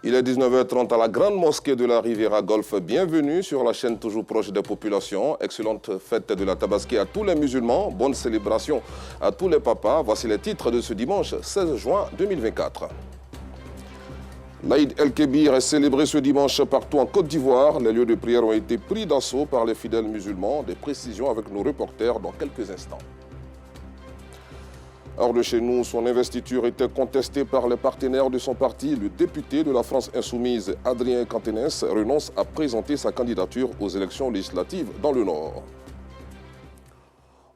Il est 19h30 à la grande mosquée de la Riviera Golf. Bienvenue sur la chaîne toujours proche des populations. Excellente fête de la Tabaski à tous les musulmans. Bonne célébration à tous les papas. Voici les titres de ce dimanche 16 juin 2024. L'Aïd El-Kébir est célébré ce dimanche partout en Côte d'Ivoire. Les lieux de prière ont été pris d'assaut par les fidèles musulmans. Des précisions avec nos reporters dans quelques instants. Hors de chez nous, son investiture était contestée par les partenaires de son parti. Le député de la France Insoumise, Adrien Cantenès, renonce à présenter sa candidature aux élections législatives dans le Nord.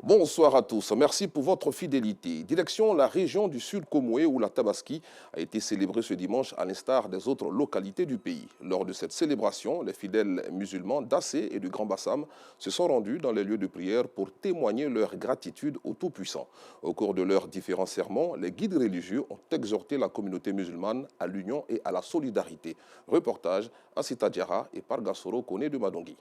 Bonsoir à tous, merci pour votre fidélité. Direction la région du Sud Comoé où la Tabaski a été célébrée ce dimanche à l'instar des autres localités du pays. Lors de cette célébration, les fidèles musulmans d'Assé et du Grand Bassam se sont rendus dans les lieux de prière pour témoigner leur gratitude au Tout-Puissant. Au cours de leurs différents sermons, les guides religieux ont exhorté la communauté musulmane à l'union et à la solidarité. Reportage à Sita Diarra et Pargasoro Kone de Madongui.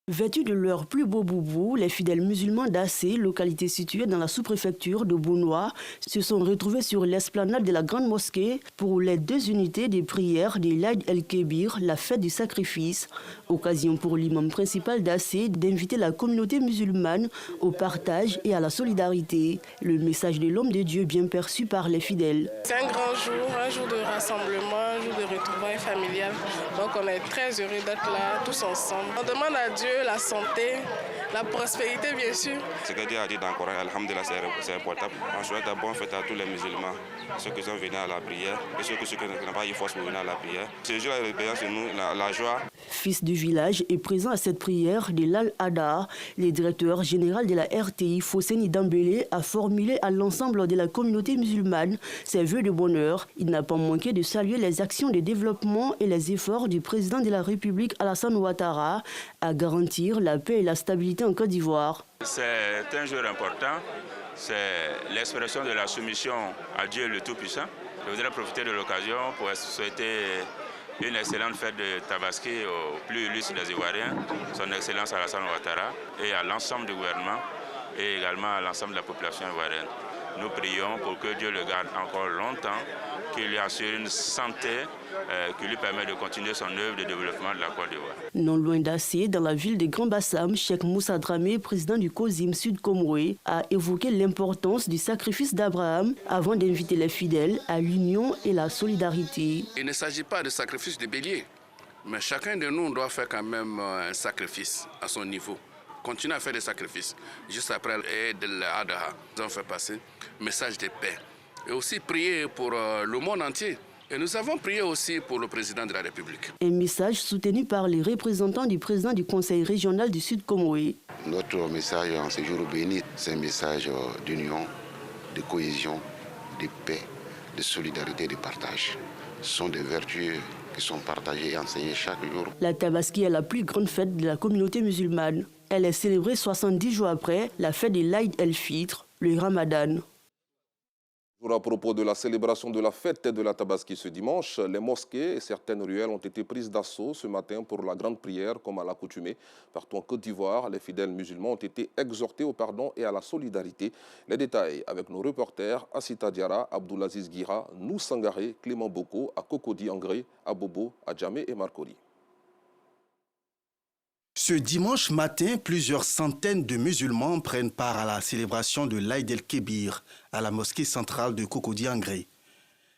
Vêtus de leur plus beau boubou, les fidèles musulmans d'Assé, localité située dans la sous-préfecture de Bounois, se sont retrouvés sur l'esplanade de la Grande Mosquée pour les deux unités des prières de l'Aïd El-Kébir, la fête du sacrifice. Occasion pour l'imam principal d'Assé d'inviter la communauté musulmane au partage et à la solidarité. Le message de l'homme de Dieu bien perçu par les fidèles. C'est un grand jour, un jour de rassemblement, un jour de retrouvailles familiales. Donc on est très heureux d'être là, tous ensemble. On demande à Dieu la santé, la prospérité bien sûr. Ce que Dieu a dit dans le Coran, alhamdulillah, c'est important. On souhaite une bonne fête à tous les musulmans, ceux qui sont venus à la prière et ceux qui n'ont pas eu force pour venir à la prière. Ce jour représente sur nous la joie. Fils du village est présent à cette prière de l'Al-Ada. Le directeur général de la RTI, Fosseni Dambélé, a formulé à l'ensemble de la communauté musulmane ses vœux de bonheur. Il n'a pas manqué de saluer les actions de développement et les efforts du président de la République, Alassane Ouattara, à garantir la paix et la stabilité en Côte d'Ivoire. C'est un jour important, c'est l'expression de la soumission à Dieu le Tout-Puissant. Je voudrais profiter de l'occasion pour souhaiter une excellente fête de Tabaski au plus illustre des Ivoiriens, son Excellence Alassane Ouattara, et à l'ensemble du gouvernement et également à l'ensemble de la population ivoirienne. Nous prions pour que Dieu le garde encore longtemps, qu'il lui assure une santé qui lui permet de continuer son œuvre de développement de la Côte d'Ivoire. Non loin d'Assé, dans la ville de Grand Bassam, Cheikh Moussa Dramé, président du COSIM Sud Comoé, a évoqué l'importance du sacrifice d'Abraham avant d'inviter les fidèles à l'union et la solidarité. Il ne s'agit pas de sacrifice de bélier, mais chacun de nous doit faire quand même un sacrifice à son niveau. Continuer à faire des sacrifices. Juste après l'Aïd El-Adha, nous avons fait passer un message de paix. Et aussi prier pour le monde entier. Et nous avons prié aussi pour le président de la République. Un message soutenu par les représentants du président du Conseil régional du Sud Comoé. Notre message en ce jour béni, c'est un message d'union, de cohésion, de paix, de solidarité et de partage. Ce sont des vertus qui sont partagées et enseignées chaque jour. La Tabaski est la plus grande fête de la communauté musulmane. Elle est célébrée 70 jours après la fête de l'Aïd El-Fitr, le Ramadan. À propos de la célébration de la fête de la Tabaski ce dimanche, les mosquées et certaines ruelles ont été prises d'assaut ce matin pour la grande prière, comme à l'accoutumée. Partout en Côte d'Ivoire, les fidèles musulmans ont été exhortés au pardon et à la solidarité. Les détails avec nos reporters Assita Diarra, Abdoulaziz Guira, Nou Sangaré, Clément Boko, à Cocody Angré, à Bobo, à Djamé et Marcori. Ce dimanche matin, plusieurs centaines de musulmans prennent part à la célébration de l'Aïd El-Kébir à la mosquée centrale de Cocody Angré.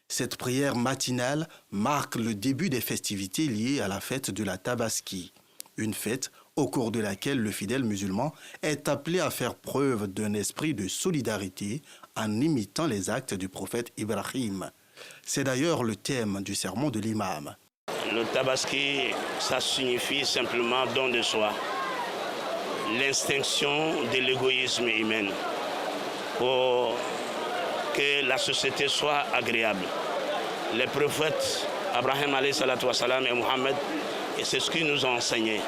Cette prière matinale marque le début des festivités liées à la fête de la Tabaski, une fête au cours de laquelle le fidèle musulman est appelé à faire preuve d'un esprit de solidarité en imitant les actes du prophète Ibrahim. C'est d'ailleurs le thème du sermon de l'imam. Le Tabaski, ça signifie simplement don de soi, l'extinction de l'égoïsme humain pour que la société soit agréable. Les prophètes Abraham et Mohammed, c'est ce qu'ils nous ont enseigné.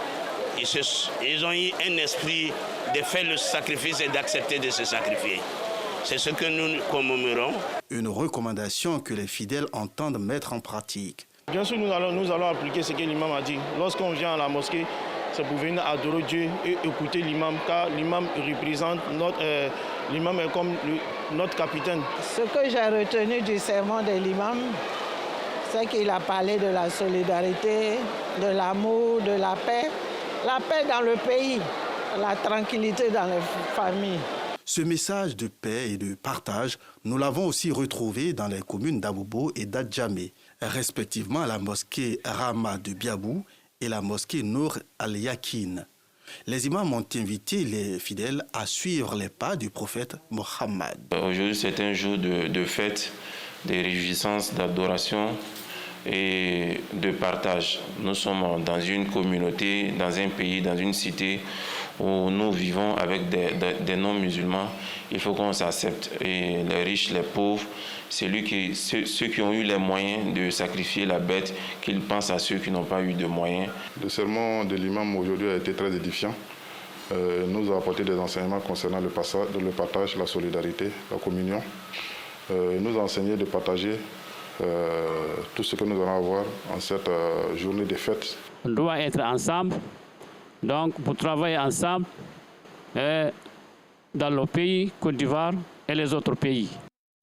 Ils ont eu un esprit de faire le sacrifice et d'accepter de se sacrifier. C'est ce que nous commémorons. Une recommandation que les fidèles entendent mettre en pratique. Bien sûr, nous allons appliquer ce que l'imam a dit. Lorsqu'on vient à la mosquée, c'est pour venir adorer Dieu et écouter l'imam, car l'imam représente l'imam est comme notre capitaine. Ce que j'ai retenu du sermon de l'imam, C'est qu'il a parlé de la solidarité, de l'amour, de la paix dans le pays, la tranquillité dans les familles. Ce message de paix et de partage, nous l'avons aussi retrouvé dans les communes d'Abobo et d'Adjamé, respectivement à la mosquée Rama de Biabou et la mosquée Nour al-Yakin. Les imams ont invité les fidèles à suivre les pas du prophète Mohammed. Aujourd'hui, c'est un jour de fête, de réjouissance, d'adoration et de partage. Nous sommes dans une communauté, dans un pays, dans une cité où nous vivons avec des non-musulmans. Il faut qu'on s'accepte. Et les riches, les pauvres, ceux qui ont eu les moyens de sacrifier la bête, qu'ils pensent à ceux qui n'ont pas eu de moyens. Le sermon de l'imam aujourd'hui a été très édifiant. Nous a apporté des enseignements concernant le partage, la solidarité, la communion. Nous a enseigné de partager tout ce que nous allons avoir en cette journée de fête. On doit être ensemble, donc pour travailler ensemble dans le pays, Côte d'Ivoire et les autres pays.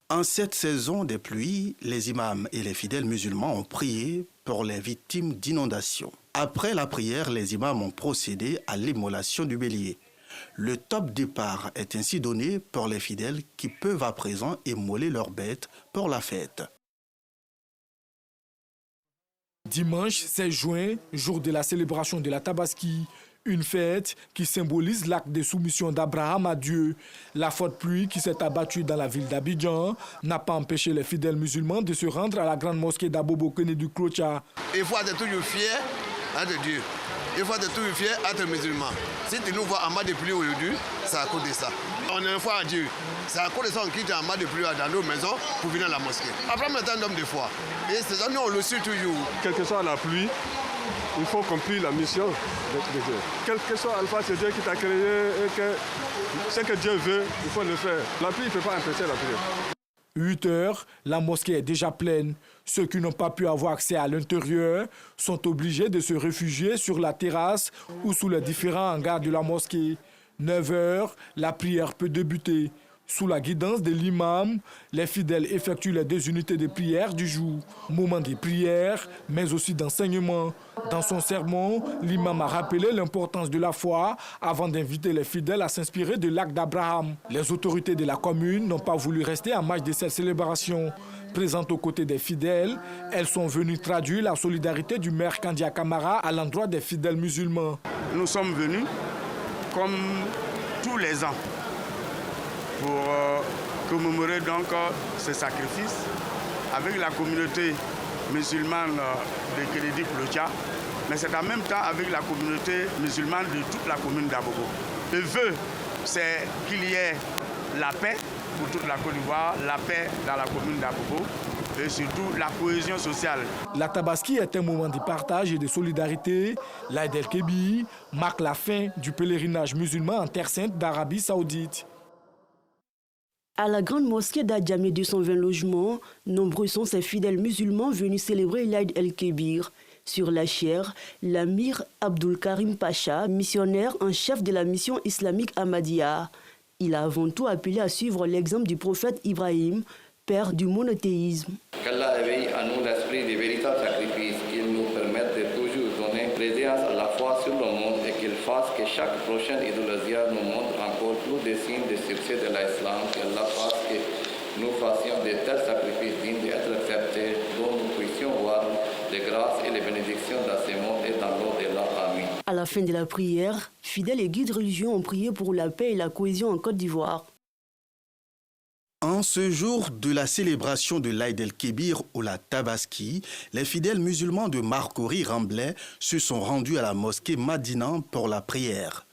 En cette saison des pluies, les imams et les fidèles musulmans ont prié pour les victimes d'inondations. Après la prière, les imams ont procédé à l'immolation du bélier. Le top départ est ainsi donné pour les fidèles qui peuvent à présent immoler leurs bêtes pour la fête. Dimanche 16 juin, jour de la célébration de la Tabaski, une fête qui symbolise l'acte de soumission d'Abraham à Dieu. La forte pluie qui s'est abattue dans la ville d'Abidjan n'a pas empêché les fidèles musulmans de se rendre à la grande mosquée d'Abobo du Clocha. Il faut être toujours fier de Dieu. Il faut être toujours fier d'être musulman. Si tu nous vois en mode de pluie aujourd'hui, c'est à cause de ça. On est une foi à Dieu. C'est à cause de ça qu'on quitte en mode de pluie dans nos maisons pour venir à la mosquée. Abraham est un homme de foi. Et ces hommes, on le suit toujours. Quelle que soit la pluie, il faut accomplir la mission de Dieu. Quel que soit Alpha, c'est Dieu qui t'a créé et que ce que Dieu veut, il faut le faire. La pluie ne peut pas empêcher la prière. 8 heures, la mosquée est déjà pleine. Ceux qui n'ont pas pu avoir accès à l'intérieur sont obligés de se réfugier sur la terrasse ou sous les différents hangars de la mosquée. 9 heures, la prière peut débuter. Sous la guidance de l'imam, les fidèles effectuent les 2 unités de prière du jour. Moment de prière, mais aussi d'enseignement. Dans son sermon, l'imam a rappelé l'importance de la foi avant d'inviter les fidèles à s'inspirer de l'acte d'Abraham. Les autorités de la commune n'ont pas voulu rester en marge de cette célébration. Présentes aux côtés des fidèles, elles sont venues traduire la solidarité du maire Kandia Kamara à l'endroit des fidèles musulmans. Nous sommes venus, comme tous les ans, pour commémorer donc ce sacrifice avec la communauté musulmane de Kélédi Clocha, mais c'est en même temps avec la communauté musulmane de toute la commune d'Abobo. Le vœu, c'est qu'il y ait la paix pour toute la Côte d'Ivoire, la paix dans la commune d'Abobo et surtout la cohésion sociale. La Tabaski est un moment de partage et de solidarité. L'Aïd el-Kébir marque la fin du pèlerinage musulman en Terre Sainte d'Arabie Saoudite. À la grande mosquée d'Adjamé, 220 logements, nombreux sont ces fidèles musulmans venus célébrer l'Aïd el-Kébir. Sur la chaire, l'amir Abdul Karim Pacha, missionnaire en chef de la mission islamique Ahmadiyya. Il a avant tout appelé à suivre l'exemple du prophète Ibrahim, père du monothéisme. Qu'Allah éveille à nous l'esprit des véritables sacrifices, qu'il nous permette de toujours donner préséance à la foi sur le monde et qu'il fasse que chaque prochaine idolâtrie nous montre encore plus des signes de succès de l'islam, qu'Allah fasse que nous fassions de tels sacrifices dignes d'être acceptés, dont nous puissions voir les grâces et les bénédictions dans ce monde et dans l'au-delà. Amen. À la fin de la prière, fidèles et guides religieux ont prié pour la paix et la cohésion en Côte d'Ivoire. En ce jour de la célébration de l'Aïd el-Kébir ou la Tabaski, les fidèles musulmans de Marcory-Ramblay se sont rendus à la mosquée Madina pour la prière.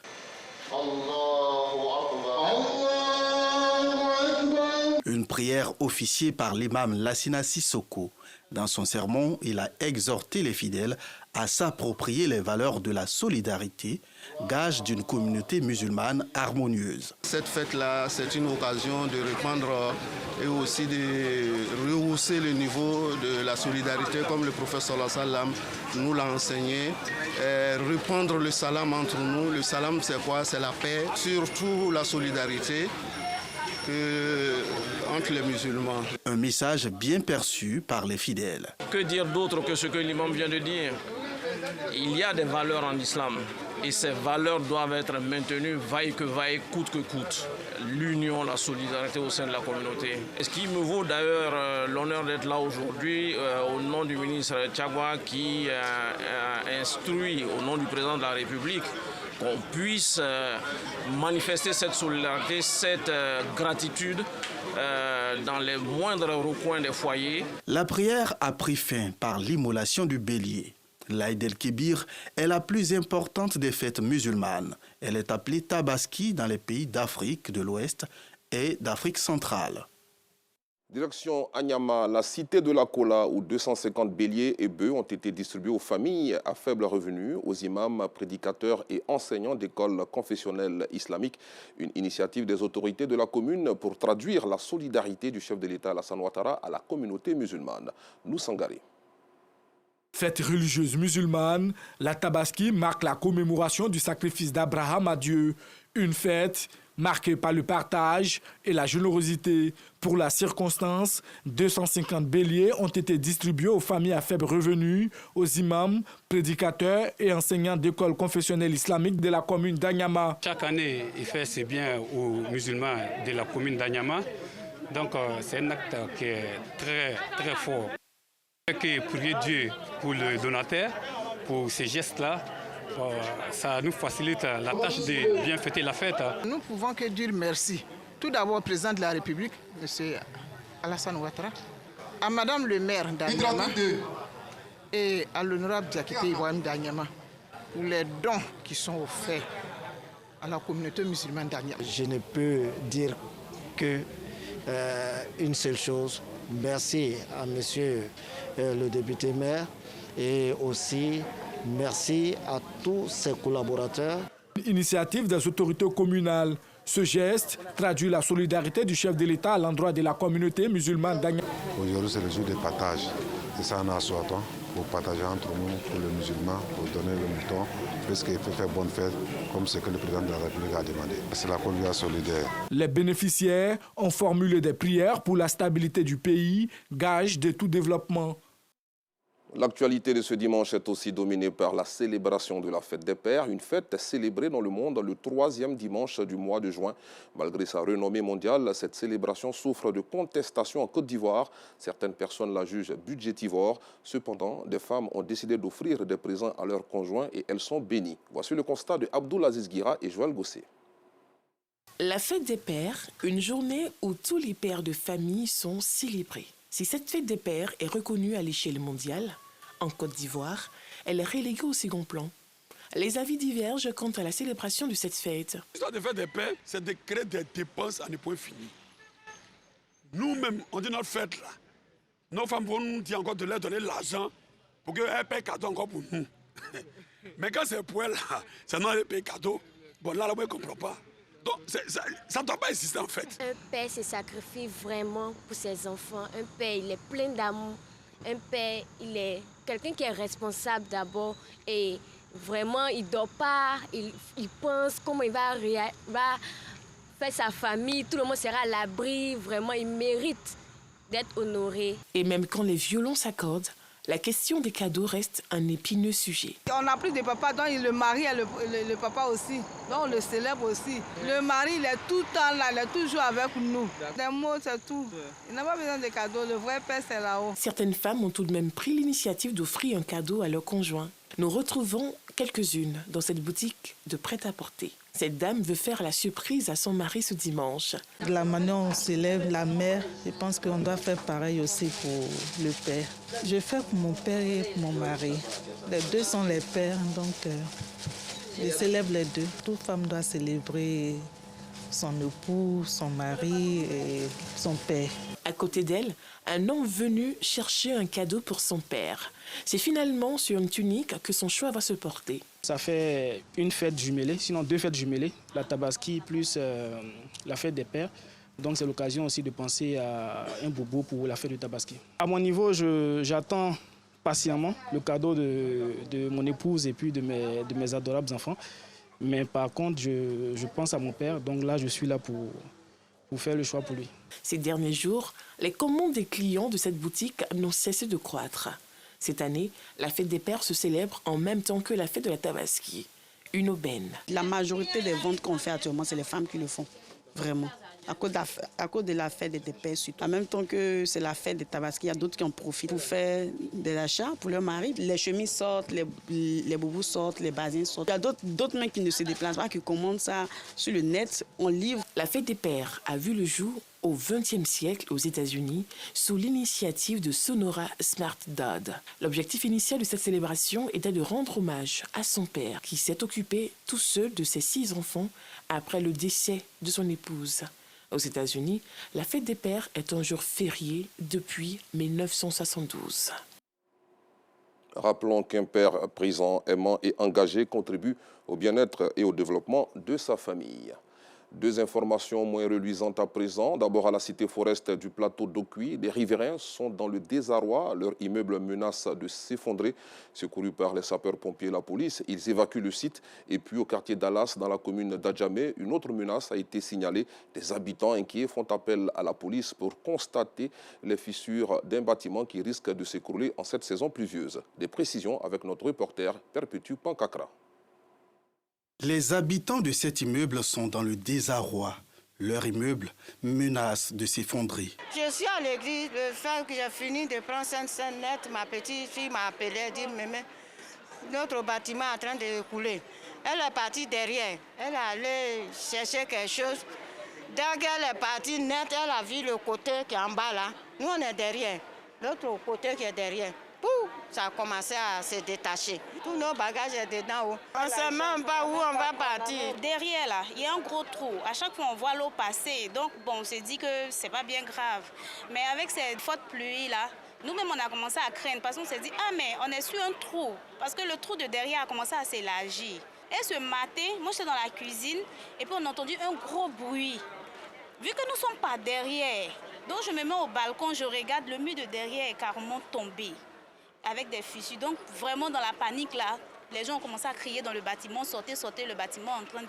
Une prière officiée par l'imam Lassina Sissoko. Dans son sermon, il a exhorté les fidèles à s'approprier les valeurs de la solidarité, gage d'une communauté musulmane harmonieuse. Cette fête-là, c'est une occasion de répandre et aussi de rehausser le niveau de la solidarité, comme le prophète sallallahu alayhi wa sallam nous l'a enseigné. Répandre le salam entre nous. Le salam, c'est quoi? C'est la paix, surtout la solidarité. entre les musulmans. Un message bien perçu par les fidèles. Que dire d'autre que ce que l'imam vient de dire? Il y a des valeurs en islam et ces valeurs doivent être maintenues vaille que vaille, coûte que coûte. L'union, la solidarité au sein de la communauté. Et ce qui me vaut d'ailleurs l'honneur d'être là aujourd'hui au nom du ministre Tchagwa qui instruit au nom du président de la République qu'on puisse manifester cette solidarité, cette gratitude dans les moindres recoins des foyers. La prière a pris fin par l'immolation du bélier. L'Aïd el-Kébir est la plus importante des fêtes musulmanes. Elle est appelée Tabaski dans les pays d'Afrique de l'Ouest et d'Afrique centrale. Direction Anyama, la cité de la Kola, où 250 béliers et bœufs ont été distribués aux familles à faible revenu, aux imams, prédicateurs et enseignants d'écoles confessionnelles islamiques. Une initiative des autorités de la commune pour traduire la solidarité du chef de l'État Alassane Ouattara à la communauté musulmane. Nous Sangaré. Fête religieuse musulmane, la Tabaski marque la commémoration du sacrifice d'Abraham à Dieu. Une fête marquée par le partage et la générosité. Pour la circonstance, 250 béliers ont été distribués aux familles à faible revenu, aux imams, prédicateurs et enseignants d'écoles confessionnelles islamiques de la commune d'Anyama. Chaque année, il fait ses biens aux musulmans de la commune d'Anyama. Donc c'est un acte qui est très, très fort. Prier Dieu pour le donateur, pour ces gestes-là, ça nous facilite la tâche de bien fêter la fête. Nous pouvons que dire merci. Tout d'abord au président de la République, M. Alassane Ouattara, à Madame le maire d'Anyama et à l'honorable Diakité Ibrahim d'Anyama pour les dons qui sont offerts à la communauté musulmane d'Anyama. Je ne peux dire que une seule chose. Merci à monsieur le député maire et aussi merci à tous ses collaborateurs. Initiative des autorités communales. Ce geste traduit la solidarité du chef de l'État à l'endroit de la communauté musulmane d'Anyama. Aujourd'hui, c'est le jour de partage. C'est ça, on a Soaton, pour partager entre nous, pour les musulmans, pour donner le mouton, puisqu'il faut faire bonne fête, comme ce que le président de la République a demandé. C'est la conviction solidaire. Les bénéficiaires ont formulé des prières pour la stabilité du pays, gage de tout développement. L'actualité de ce dimanche est aussi dominée par la célébration de la fête des Pères, une fête célébrée dans le monde le 3e dimanche du mois de juin. Malgré sa renommée mondiale, cette célébration souffre de contestation en Côte d'Ivoire. Certaines personnes la jugent budgétivore. Cependant, des femmes ont décidé d'offrir des présents à leurs conjoints et elles sont bénies. Voici le constat de Abdoulaziz Guira et Joël Gossé. La fête des Pères, une journée où tous les pères de famille sont célébrés. Si cette fête des Pères est reconnue à l'échelle mondiale, en Côte d'Ivoire, elle est reléguée au second plan. Les avis divergent quant à la célébration de cette fête. L'histoire de fête des Pères, c'est de créer des dépenses à ne point fini. Nous-mêmes, on dit notre fête là. Nos femmes vont nous dire encore de leur donner l'argent pour qu'elles paient cadeau encore pour nous. Mais quand c'est pour elles là, c'est nous qui payons cadeau. Bon là, on ne comprend pas. Donc ça ne doit pas exister en fait. Un père se sacrifie vraiment pour ses enfants. Un père, il est plein d'amour. Un père, il est quelqu'un qui est responsable d'abord et vraiment, il ne dort pas, il pense comment il va faire sa famille, tout le monde sera à l'abri, vraiment, il mérite d'être honoré. Et même quand les violons s'accordent, la question des cadeaux reste un épineux sujet. On a plus de papa, donc le mari et le papa aussi. Donc on le célèbre aussi. Le mari, il est tout le temps là, il est toujours avec nous. Des mots, c'est tout. Il n'a pas besoin de cadeaux. Le vrai père, c'est là-haut. Certaines femmes ont tout de même pris l'initiative d'offrir un cadeau à leur conjoint. Nous retrouvons quelques-unes dans cette boutique de prêt-à-porter. Cette dame veut faire la surprise à son mari ce dimanche. De la manière dont on célèbre la mère, je pense qu'on doit faire pareil aussi pour le père. Je fais pour mon père et pour mon mari. Les deux sont les pères, donc je célèbre les deux. Toute femme doit célébrer son époux, son mari et son père. À côté d'elle, un homme venu chercher un cadeau pour son père. C'est finalement sur une tunique que son choix va se porter. Ça fait une fête jumelée, sinon 2 fêtes jumelées, la Tabaski plus la fête des pères. Donc c'est l'occasion aussi de penser à un bobo pour la fête du Tabaski. À mon niveau, j'attends patiemment le cadeau de mon épouse et puis de mes adorables enfants. Mais par contre, je pense à mon père, donc là je suis là pour pour faire le choix pour lui. Ces derniers jours, les commandes des clients de cette boutique n'ont cessé de croître. Cette année, la fête des pères se célèbre en même temps que la fête de la Tabaski. Une aubaine. La majorité des ventes qu'on fait actuellement, c'est les femmes qui le font, vraiment. À cause de la fête des pères, surtout. En même temps que c'est la fête des Tabaski, il y a d'autres qui en profitent pour faire des achats pour leur mari. Les chemises sortent, les boubous sortent, les basins sortent. Il y a d'autres mecs qui ne se déplacent pas, qui commandent ça sur le net, on livre. La fête des pères a vu le jour au XXe siècle aux États-Unis sous l'initiative de Sonora Smart Dodd. L'objectif initial de cette célébration était de rendre hommage à son père qui s'est occupé tout seul de ses 6 enfants après le décès de son épouse. Aux États-Unis, la fête des pères est un jour férié depuis 1972. Rappelons qu'un père présent, aimant et engagé contribue au bien-être et au développement de sa famille. 2 informations moins reluisantes à présent. D'abord, à la cité forest du plateau d'Okuy, les riverains sont dans le désarroi. Leur immeuble menace de s'effondrer. Secourus par les sapeurs-pompiers et la police, ils évacuent le site. Et puis au quartier d'Alas, dans la commune d'Adjamé, une autre menace a été signalée. Des habitants inquiets font appel à la police pour constater les fissures d'un bâtiment qui risque de s'écrouler en cette saison pluvieuse. Des précisions avec notre reporter Perpétue Pankakra. Les habitants de cet immeuble sont dans le désarroi. Leur immeuble menace de s'effondrer. Je suis à l'église, le fait que j'ai fini de prendre cette scène nette, ma petite fille m'a appelé, elle dit, Mémé, notre bâtiment est en train de couler. Elle est partie derrière, elle est allée chercher quelque chose. Dès qu'elle est partie net, elle a vu le côté qui est en bas là. Nous on est derrière, l'autre côté qui est derrière. Ça a commencé à se détacher. Tous nos bagages sont dedans. On ne sait même pas où on va partir. Derrière là, il y a un gros trou. À chaque fois on voit l'eau passer. Donc bon, on s'est dit que c'est pas bien grave. Mais avec cette forte pluie là, nous-mêmes on a commencé à craindre parce qu'on s'est dit ah mais on est sur un trou. Parce que le trou de derrière a commencé à s'élargir. Et ce matin, moi j'étais dans la cuisine et puis on a entendu un gros bruit. Vu que nous ne sommes pas derrière, donc je me mets au balcon, je regarde le mur de derrière est carrément tombé. Avec des fissures. Donc vraiment dans la panique là, les gens ont commencé à crier dans le bâtiment, sortez, sortez, le bâtiment est en train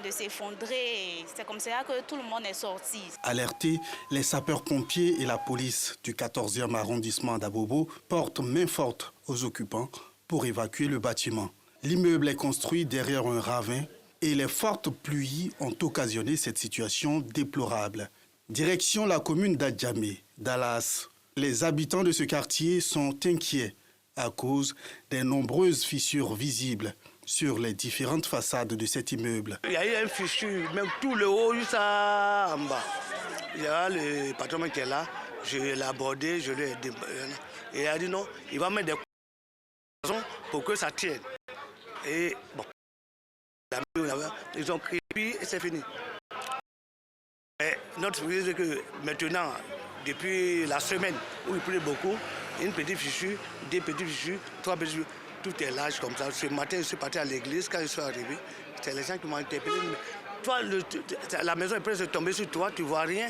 de s'effondrer. C'est comme ça que tout le monde est sorti. Alertés, les sapeurs-pompiers et la police du 14e arrondissement d'Abobo portent main forte aux occupants pour évacuer le bâtiment. L'immeuble est construit derrière un ravin et les fortes pluies ont occasionné cette situation déplorable. Direction la commune d'Adjamé, Dallas. Les habitants de ce quartier sont inquiets à cause des nombreuses fissures visibles sur les différentes façades de cet immeuble. Il y a eu une fissure, même tout le haut, jusqu'à en bas. Il y a le patron qui est là, je l'ai abordé, je lui ai dit, et il a dit non, il va mettre des raisons pour que ça tienne. Et bon, ils ont crié, puis c'est fini. Et notre surprise, c'est que maintenant, depuis la semaine où il pleut beaucoup, une petite fissure, 2 petites fissures, 3 petites fissures, tout est large comme ça. Ce matin, je suis parti à l'église, quand je suis arrivé, c'est les gens qui m'ont interpellé. Toi, la maison est presque de tomber sur toi, tu ne vois rien.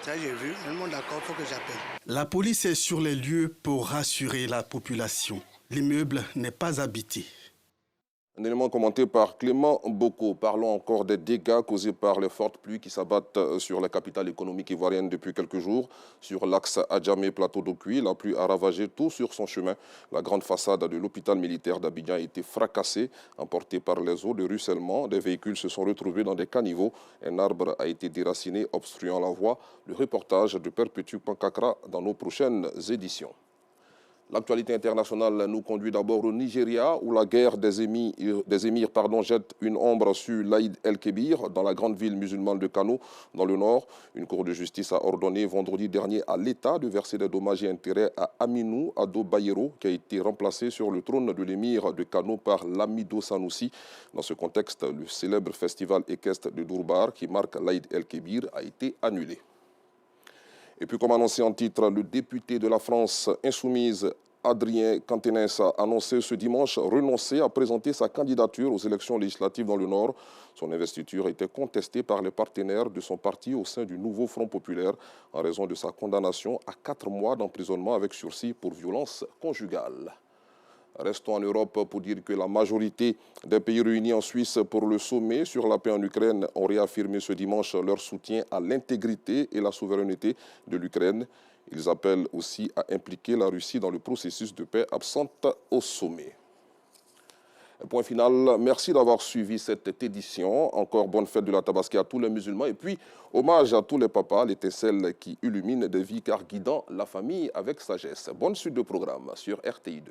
Ça, j'ai vu, tout le monde d'accord, il faut que j'appelle. La police est sur les lieux pour rassurer la population. L'immeuble n'est pas habité. Un élément commenté par Clément Boko. Parlons encore des dégâts causés par les fortes pluies qui s'abattent sur la capitale économique ivoirienne depuis quelques jours. Sur l'axe Adjamé-Plateau d'Okuy, la pluie a ravagé tout sur son chemin. La grande façade de l'hôpital militaire d'Abidjan a été fracassée, emportée par les eaux de ruissellement. Des véhicules se sont retrouvés dans des caniveaux. Un arbre a été déraciné, obstruant la voie. Le reportage de Perpétue Pankakra dans nos prochaines éditions. L'actualité internationale nous conduit d'abord au Nigeria, où la guerre des émirs jette une ombre sur l'Aïd el-Kébir, dans la grande ville musulmane de Kano, dans le nord. Une cour de justice a ordonné vendredi dernier à l'État de verser des dommages et intérêts à Aminou Ado Bayero, qui a été remplacé sur le trône de l'émir de Kano par Lamido Sanoussi. Dans ce contexte, le célèbre festival équestre de Durbar, qui marque l'Aïd el-Kébir, a été annulé. Et puis, comme annoncé en titre, le député de la France insoumise, Adrien Quatennens, a annoncé ce dimanche renoncer à présenter sa candidature aux élections législatives dans le Nord. Son investiture a été contestée par les partenaires de son parti au sein du nouveau Front populaire en raison de sa condamnation à 4 mois d'emprisonnement avec sursis pour violence conjugale. Restons en Europe pour dire que la majorité des pays réunis en Suisse pour le sommet sur la paix en Ukraine ont réaffirmé ce dimanche leur soutien à l'intégrité et la souveraineté de l'Ukraine. Ils appellent aussi à impliquer la Russie dans le processus de paix absente au sommet. Point final, merci d'avoir suivi cette édition. Encore bonne fête de la Tabaski à tous les musulmans. Et puis, hommage à tous les papas, l'étincelle qui illumine des vies car guidant la famille avec sagesse. Bonne suite de programme sur RTI2.